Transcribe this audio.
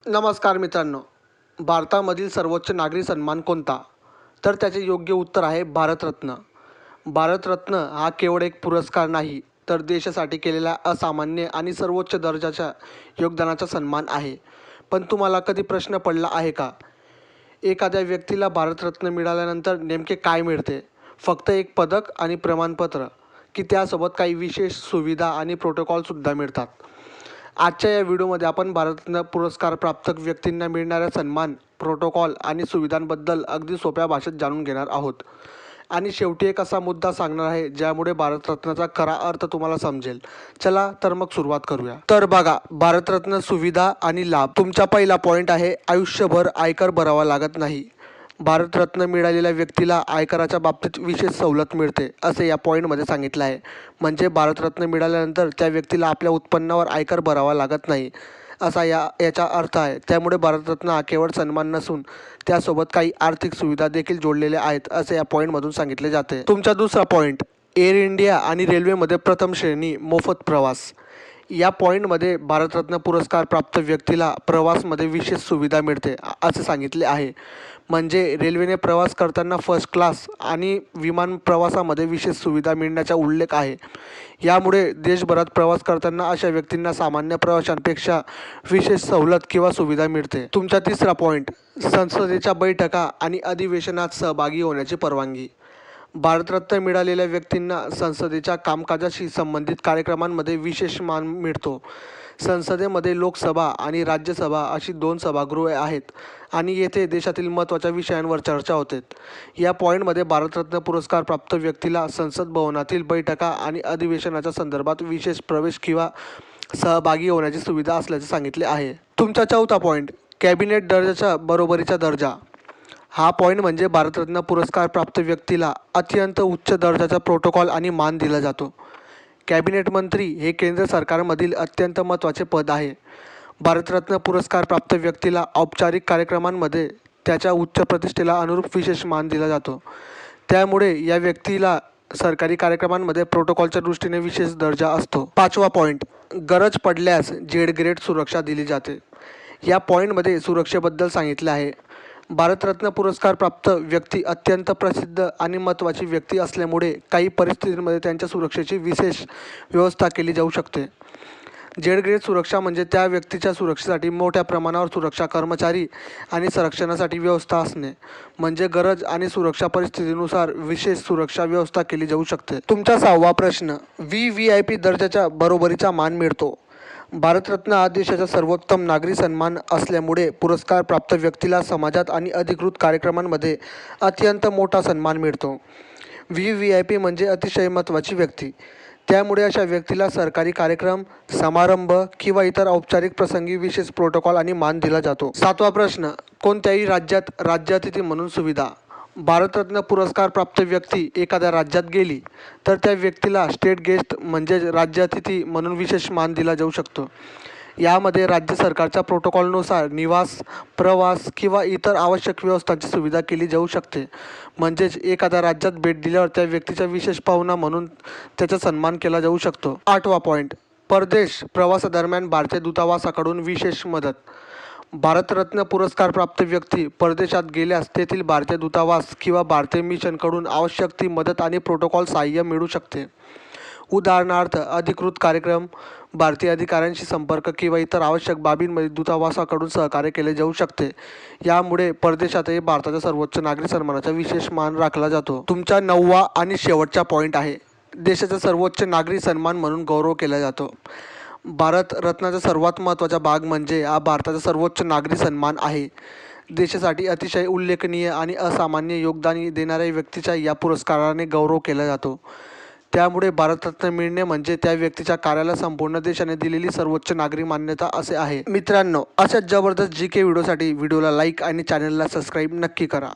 नमस्कार मित्रांनो. भारतामधील सर्वोच्च नागरी सन्मान कोणता? तर त्याचे योग्य उत्तर आहे भारतरत्न. भारतरत्न हा केवळ एक पुरस्कार नाही, तर देशासाठी केलेल्या असामान्य आणि सर्वोच्च दर्जाच्या योगदानाचा सन्मान आहे. पण तुम्हाला कधी प्रश्न पडला आहे का? एखाद्या व्यक्तीला भारतरत्न मिळाल्यानंतर नेमके काय मिळते? फक्त एक पदक आणि प्रमाणपत्र, की त्यासोबत काही विशेष सुविधा आणि प्रोटोकॉलसुद्धा मिळतात? आजच्या या व्हिडिओमध्ये आपण भारतरत्न पुरस्कार प्राप्त व्यक्तींना मिळणाऱ्या सन्मान, प्रोटोकॉल आणि सुविधांबद्दल अगदी सोप्या भाषेत जाणून घेणार आहोत. आणि शेवटी एक असा मुद्दा सांगणार आहे ज्यामुळे भारतरत्नाचा खरा अर्थ तुम्हाला समजेल. चला तर मग सुरुवात करूया. तर बघा, भारतरत्न सुविधा आणि लाभ. तुमचा पहिला पॉईंट आहे, आयुष्यभर आयकर भरावा लागत नाही. भारतरत्न मिळालेल्या व्यक्तीला आयकराच्या बाबतीत विशेष सवलत मिळते, असे या पॉईंटमध्ये सांगितलं आहे. म्हणजे भारतरत्न मिळाल्यानंतर त्या व्यक्तीला आपल्या उत्पन्नावर आयकर भरावा लागत नाही, असा याचा अर्थ आहे. त्यामुळे भारतरत्न हा केवळ सन्मान नसून त्यासोबत काही आर्थिक सुविधा देखील जोडलेल्या आहेत, असे या पॉईंटमधून सांगितले जाते. तुमचा दुसरा पॉईंट, एअर इंडिया आणि रेल्वेमध्ये प्रथम श्रेणी मोफत प्रवास. या पॉईंटमध्ये भारतरत्न पुरस्कार प्राप्त व्यक्तीला प्रवासमध्ये विशेष सुविधा मिळते, असे सांगितले आहे. म्हणजे रेल्वेने प्रवास करताना फर्स्ट क्लास आणि विमान प्रवासामध्ये विशेष सुविधा मिळण्याचा उल्लेख आहे. यामुळे देशभरात प्रवास करताना अशा व्यक्तींना सामान्य प्रवाशांपेक्षा विशेष सवलत किंवा सुविधा मिळते. तुमचा तिसरा पॉईंट, संसदेच्या बैठका आणि अधिवेशनात सहभागी होण्याची परवानगी. भारतरत्न मिळालेल्या व्यक्तींना संसदेच्या कामकाजाशी संबंधित कार्यक्रमांमध्ये विशेष मान मिळतो. संसदेमध्ये लोकसभा आणि राज्यसभा अशी 2 सभागृहे आहेत आणि येथे देशातील महत्त्वाच्या विषयांवर चर्चा होते. या पॉईंटमध्ये भारतरत्न पुरस्कार प्राप्त व्यक्तीला संसद भवनातील बैठका आणि अधिवेशनाच्या संदर्भात विशेष प्रवेश किंवा सहभागी होण्याची सुविधा असल्याचे सांगितले आहे. तुमचा चौथा पॉईंट, कॅबिनेट दर्जाच्या बरोबरीचा दर्जा. हा पॉईंट म्हणजे भारतरत्न पुरस्कार प्राप्त व्यक्तीला अत्यंत उच्च दर्जाचा प्रोटोकॉल आणि मान दिला जातो. कॅबिनेट मंत्री हे केंद्र सरकारमधील अत्यंत महत्त्वाचे पद आहे. भारतरत्न पुरस्कार प्राप्त व्यक्तीला औपचारिक कार्यक्रमांमध्ये त्याच्या उच्च प्रतिष्ठेला अनुरूप विशेष मान दिला जातो. त्यामुळे या व्यक्तीला सरकारी कार्यक्रमांमध्ये प्रोटोकॉलच्या दृष्टीने विशेष दर्जा असतो. पाचवा पॉईंट, गरज पडल्यास झेड ग्रेड सुरक्षा दिली जाते. या पॉईंटमध्ये सुरक्षेबद्दल सांगितले आहे. भारतरत्न पुरस्कार प्राप्त व्यक्ती अत्यंत प्रसिद्ध आणि महत्त्वाची व्यक्ती असल्यामुळे काही परिस्थितींमध्ये त्यांच्या सुरक्षेची विशेष व्यवस्था केली जाऊ शकते. झेड ग्रेड सुरक्षा म्हणजे त्या व्यक्तीच्या सुरक्षेसाठी मोठ्या प्रमाणावर सुरक्षा कर्मचारी आणि संरक्षणासाठी व्यवस्था असणे. म्हणजे गरज आणि सुरक्षा परिस्थितीनुसार विशेष सुरक्षा व्यवस्था केली जाऊ शकते. तुमचा 6वा प्रश्न, VVIP दर्जाच्या बरोबरीचा मान मिळतो. भारतरत्न हा देशाचा सर्वोत्तम नागरी सन्मान असल्यामुळे पुरस्कार प्राप्त व्यक्तीला समाजात आणि अधिकृत कार्यक्रमांमध्ये अत्यंत मोठा सन्मान मिळतो. VVIP म्हणजे अतिशय महत्त्वाची व्यक्ती. त्यामुळे अशा व्यक्तीला सरकारी कार्यक्रम, समारंभ किंवा इतर औपचारिक प्रसंगी विशेष प्रोटोकॉल आणि मान दिला जातो. 7वा प्रश्न, कोणत्याही राज्यात राज्यातिथी म्हणून सुविधा. भारतरत्न पुरस्कार प्राप्त व्यक्ती एखाद्या राज्यात गेली तर त्या व्यक्तीला स्टेट गेस्ट म्हणजे राज्यातिथी म्हणून विशेष मान दिला जाऊ शकतो. यामध्ये राज्य सरकारच्या प्रोटोकॉलनुसार निवास, प्रवास किंवा इतर आवश्यक व्यवस्थांची सुविधा केली जाऊ शकते. म्हणजेच एखाद्या राज्यात भेट दिल्यावर त्या व्यक्तीचा विशेष पाहुणा म्हणून त्याचा सन्मान केला जाऊ शकतो. 8वा पॉईंट, परदेश प्रवासादरम्यान भारतीय दूतावासाकडून विशेष मदत. भारतरत्न पुरस्कार प्राप्त व्यक्ती परदेशात गेल्यास तेथील भारतीय दूतावास किंवा भारतीय मिशनकडून आवश्यक ती मदत आणि प्रोटोकॉल सहाय्य मिळू शकते. उदाहरणार्थ, अधिकृत कार्यक्रम, भारतीय अधिकाऱ्यांशी संपर्क किंवा इतर आवश्यक बाबींमध्ये दूतावासाकडून सहकार्य केले जाऊ शकते. यामुळे परदेशातही भारताच्या सर्वोच्च नागरी सन्मानाचा विशेष मान राखला जातो. तुमचा 9वा आणि शेवटचा पॉईंट आहे, देशाचा सर्वोच्च नागरी सन्मान म्हणून गौरव केला जातो. भारतरत्नाचा सर्वात महत्त्वाचा भाग म्हणजे हा भारताचा सर्वोच्च नागरी सन्मान आहे. देशासाठी अतिशय उल्लेखनीय आणि असामान्य योगदान देणाऱ्या व्यक्तीचा या पुरस्काराने गौरव केला जातो. त्यामुळे भारतरत्न मिळणे म्हणजे त्या व्यक्तीच्या कार्याला संपूर्ण देशाने दिलेली सर्वोच्च नागरी मान्यता असे आहे. मित्रांनो, अशाच जबरदस्त GK व्हिडिओसाठी व्हिडिओला लाईक आणि चॅनलला सबस्क्राईब नक्की करा.